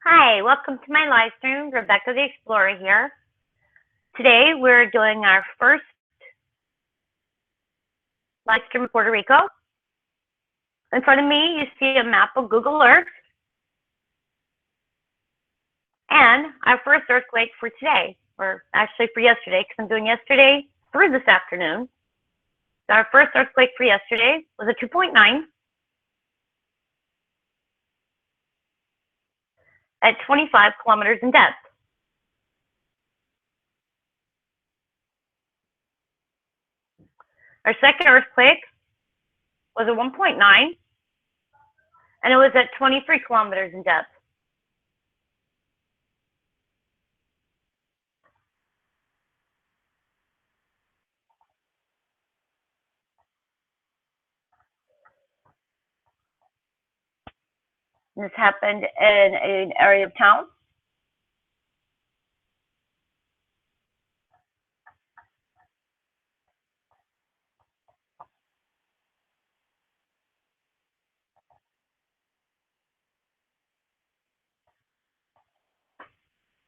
Hi, welcome to my live stream. Rebecca the Explorer here. Today we're doing our first live stream in Puerto Rico. In front of me, you see a map of Google Earth and our first earthquake for today, or actually for yesterday, because I'm doing yesterday through this afternoon. So our first earthquake for yesterday was a 2.9 at 25 kilometers in depth. Our second earthquake was a 1.9, and it was at 23 kilometers in depth. This happened in an area of town.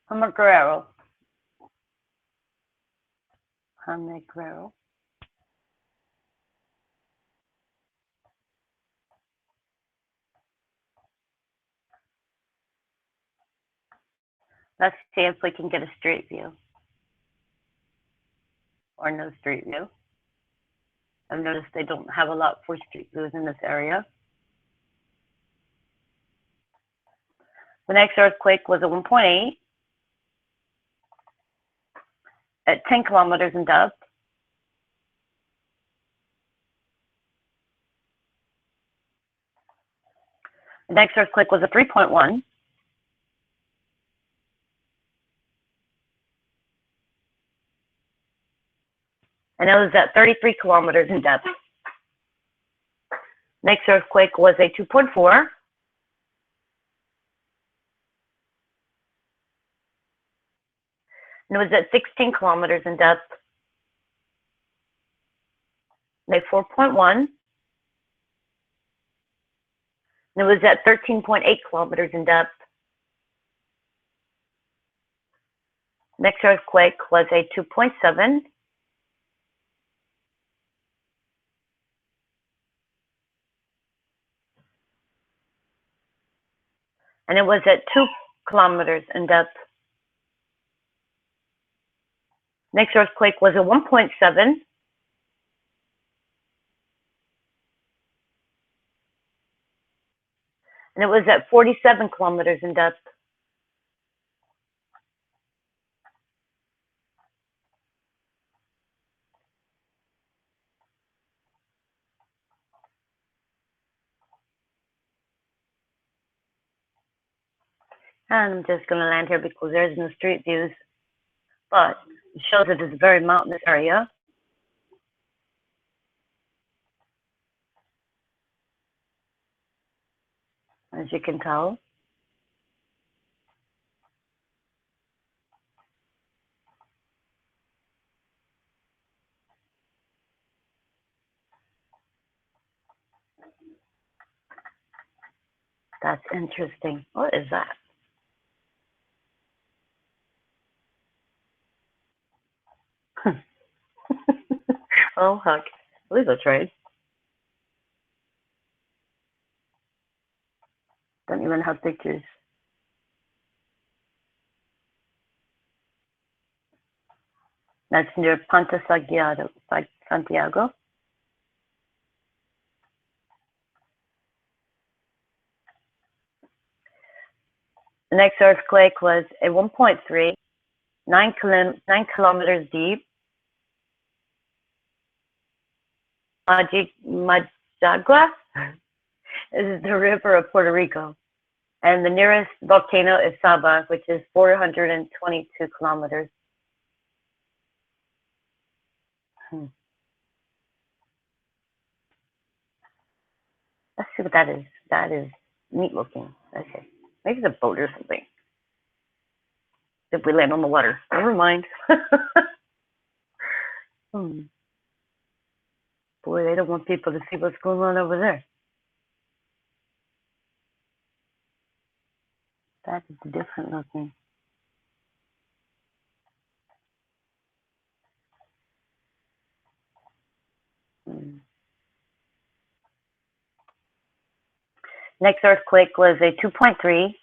Guerrero. Guerrero. Let's see if we can get a street view. Or no street view. I've noticed they don't have a lot for street views in this area. The next earthquake was a 1.8 at 10 kilometers in depth. The next earthquake was a 3.1. And it was at 33 kilometers in depth. Next earthquake was a 2.4. And it was at 16 kilometers in depth. A 4.1. And it was at 13.8 kilometers in depth. Next earthquake was a 2.7. And it was at 2 kilometers in depth. Next earthquake was a 1.7. And it was at 47 kilometers in depth. And I'm just going to land here because there's no street views, but it shows that it's a very mountainous area. As you can tell. That's interesting. What is that? Oh, heck. I believe that's right. Don't even have pictures. That's near Ponta Santiago. The next earthquake was a 1.3, 9 kilometers deep. Majagua is the river of Puerto Rico. And the nearest volcano is Saba, which is 422 kilometers. Let's see what that is. That is neat looking. Okay. Maybe it's a boat or something. If we land on the water. Never mind. Boy, they don't want people to see what's going on over there. That is different looking. Next earthquake was a 2.3.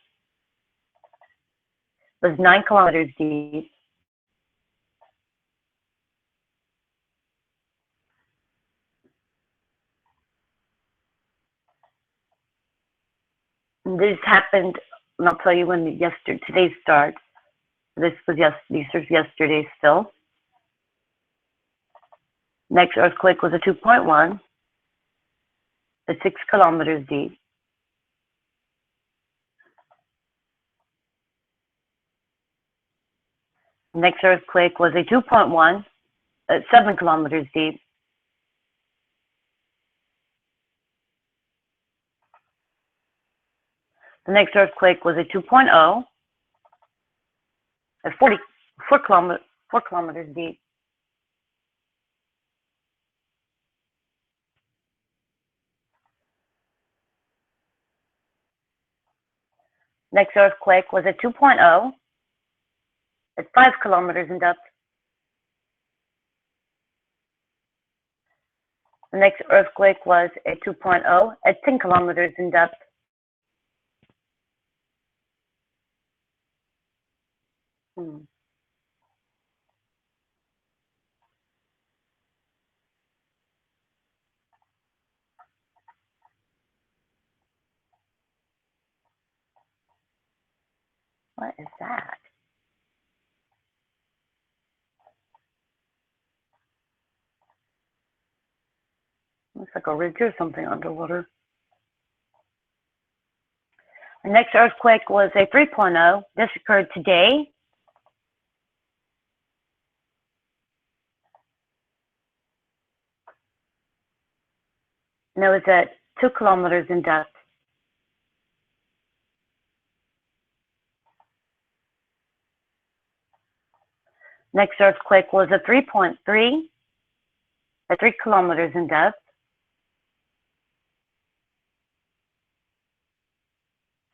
Was 9 kilometers deep. And this happened, and I'll tell you when today's starts. This was yesterday still. Next earthquake was a 2.1, at 6 kilometers deep. Next earthquake was a 2.1, at 7 kilometers deep. The next earthquake was a 2.0, at 4 kilometers deep. Next earthquake was a 2.0, at 5 kilometers in depth. The next earthquake was a 2.0 at 10 kilometers in depth. What is that? Looks like a ridge or something underwater. The next earthquake was a 3.0. This occurred today. And it was at 2 kilometers in depth. Next earthquake was a 3.3 at 3 kilometers in depth.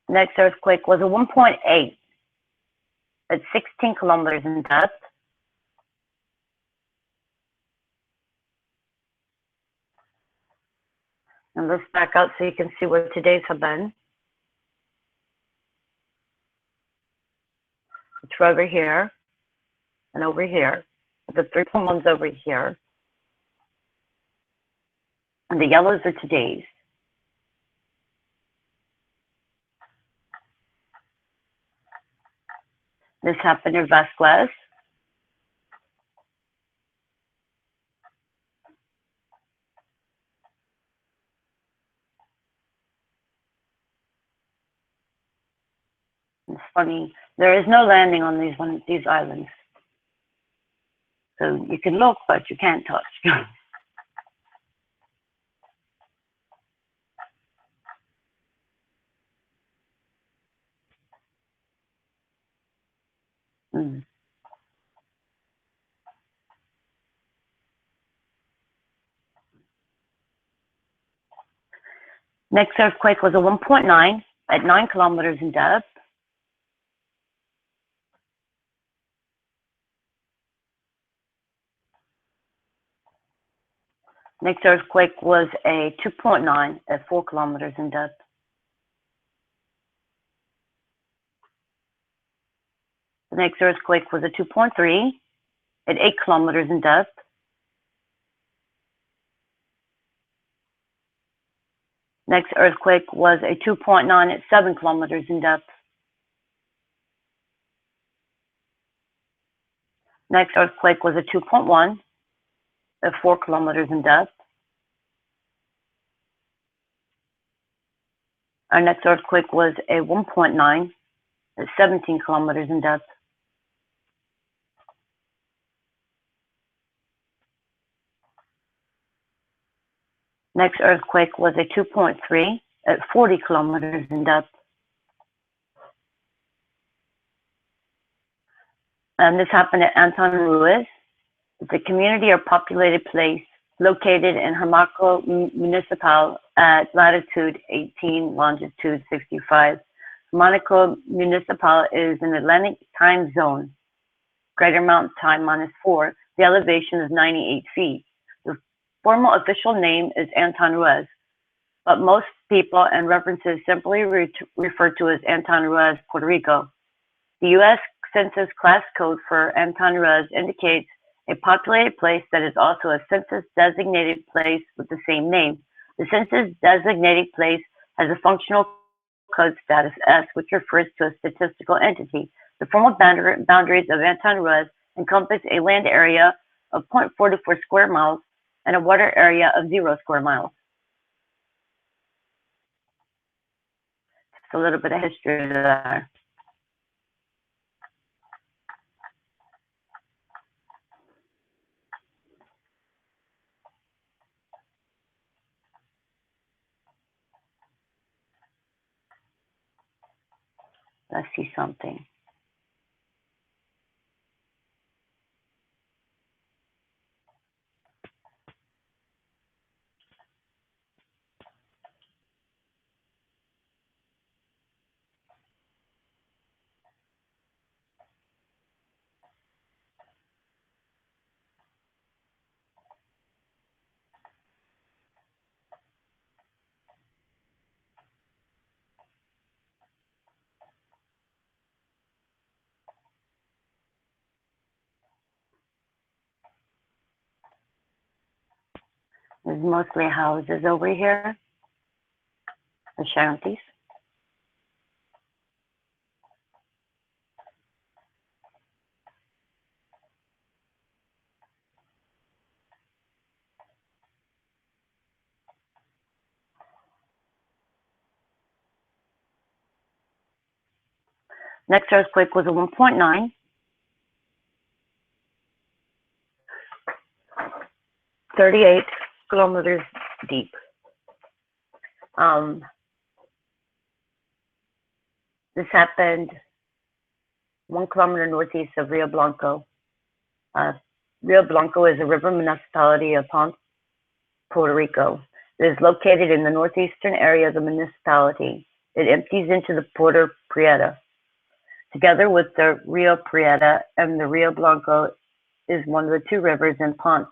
Next earthquake was a 1.8 at 16 kilometers in depth. And let's back out so you can see where today's have been. It's over here and over here. The 3.1's over here. And the yellows are today's. This happened in Vasquez. It's funny, there is no landing on these islands. So you can look, but you can't touch. Next earthquake was a 1.9 at 9 kilometers in depth. Next earthquake was a 2.9 at 4 kilometers in depth. The next earthquake was a 2.3 at 8 kilometers in depth. Next earthquake was a 2.9 at 7 kilometers in depth. Next earthquake was a 2.1 at 4 kilometers in depth. Our next earthquake was a 1.9 at 17 kilometers in depth. Next earthquake was a 2.3 at 40 kilometers in depth. And this happened at Anton Ruiz. It's a community or populated place located in Hamaco Municipal at latitude 18, longitude 65. Monaco Municipal is in Atlantic time zone. Greater Mountain Time -4. The elevation is 98 feet. The formal official name is Anton Ruiz, but most people and references simply refer to as Anton Ruiz, Puerto Rico. The U.S. Census class code for Anton Ruiz indicates a populated place that is also a census-designated place with the same name. The census-designated place has a functional code status S, which refers to a statistical entity. The formal boundaries of Anton Ruiz encompass a land area of 0.44 square miles and a water area of 0 square miles. Just a little bit of history there. Let's see something. There's mostly houses over here, the shanties. Next earthquake was a 1.9. 38 kilometers deep. This happened 1 kilometer northeast of Rio Blanco. Rio Blanco is a river municipality of Puerto Rico. It is located in the northeastern area of the municipality. It empties into the Puerto Prieta. Together with the Rio Prieta and the Rio Blanco is one of the two rivers in Ponce,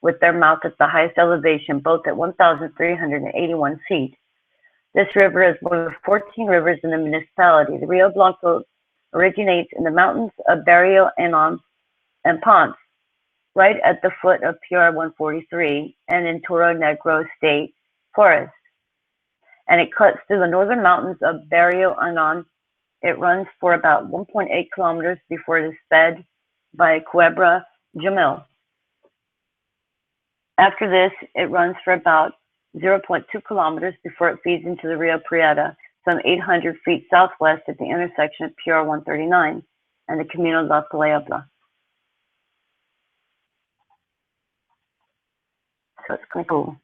with their mouth at the highest elevation, both at 1,381 feet. This river is one of 14 rivers in the municipality. The Rio Blanco originates in the mountains of Barrio Anon and Ponce, right at the foot of PR 143 and in Toro Negro State Forest. And it cuts through the northern mountains of Barrio Anon. It runs for about 1.8 kilometers before it is fed by Quebra Jamil. After this, it runs for about 0.2 kilometers before it feeds into the Rio Prieta, some 800 feet southwest at the intersection of PR 139 and the Camino La Puebla. So it's kind of cool.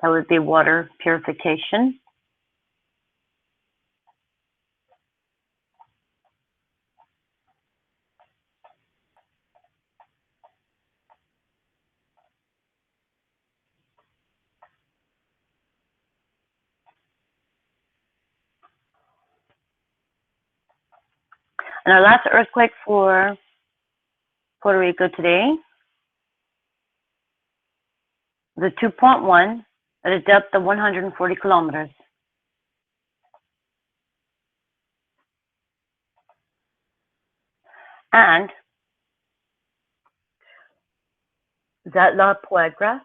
That would be water purification. And our last earthquake for Puerto Rico today, the 2.1 at a depth of 140 kilometers. And that La Puebla,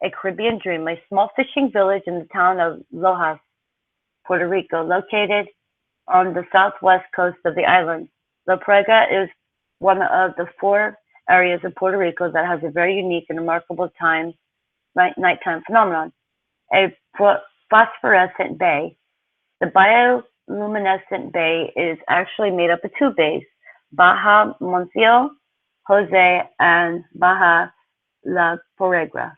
a Caribbean dream, a small fishing village in the town of Lojas, Puerto Rico, located on the southwest coast of the island. La Puebla is one of the 4 areas of Puerto Rico that has a very unique and remarkable nighttime phenomenon. A phosphorescent bay. The bioluminescent bay is actually made up of two bays, Baja Montiel Jose and Baja La Porregra.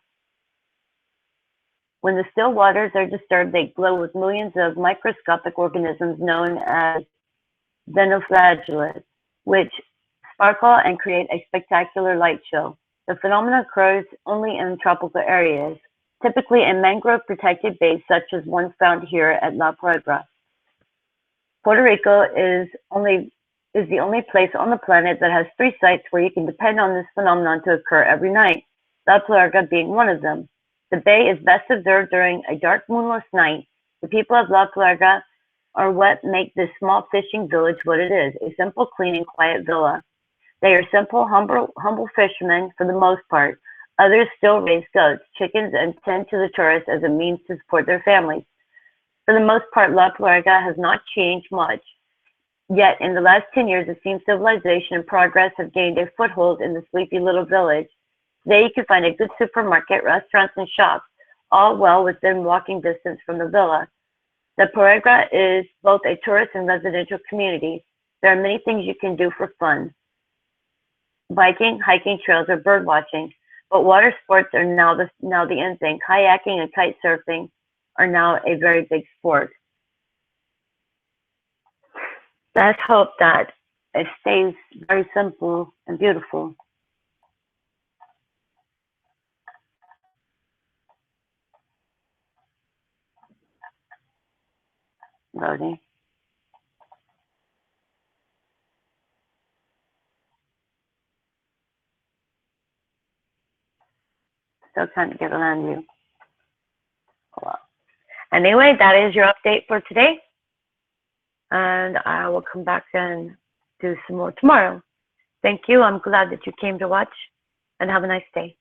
When the still waters are disturbed, they glow with millions of microscopic organisms known as xenoflagellates, which sparkle and create a spectacular light show. The phenomenon occurs only in tropical areas, typically in mangrove-protected bays such as one found here at La Porregra. Puerto Rico is the only place on the planet that has 3 sites where you can depend on this phenomenon to occur every night, La Porregra being one of them. The bay is best observed during a dark, moonless night. The people of La Porregra are what make this small fishing village what it is, a simple, clean, and quiet villa. They are simple, humble fishermen for the most part. Others still raise goats, chickens, and tend to the tourists as a means to support their families. For the most part, La Porregra has not changed much. Yet, in the last 10 years, it seems civilization and progress have gained a foothold in the sleepy little village. Today, you can find a good supermarket, restaurants, and shops, all well within walking distance from the villa. La Porregra is both a tourist and residential community. There are many things you can do for fun: biking, hiking trails, or bird watching. But water sports are now the in thing. Kayaking and kite surfing are now a very big sport. Let's hope that it stays very simple and beautiful. Loading. Still trying to get around you. Well, anyway, that is your update for today. And I will come back and do some more tomorrow. Thank you. I'm glad that you came to watch, and have a nice day.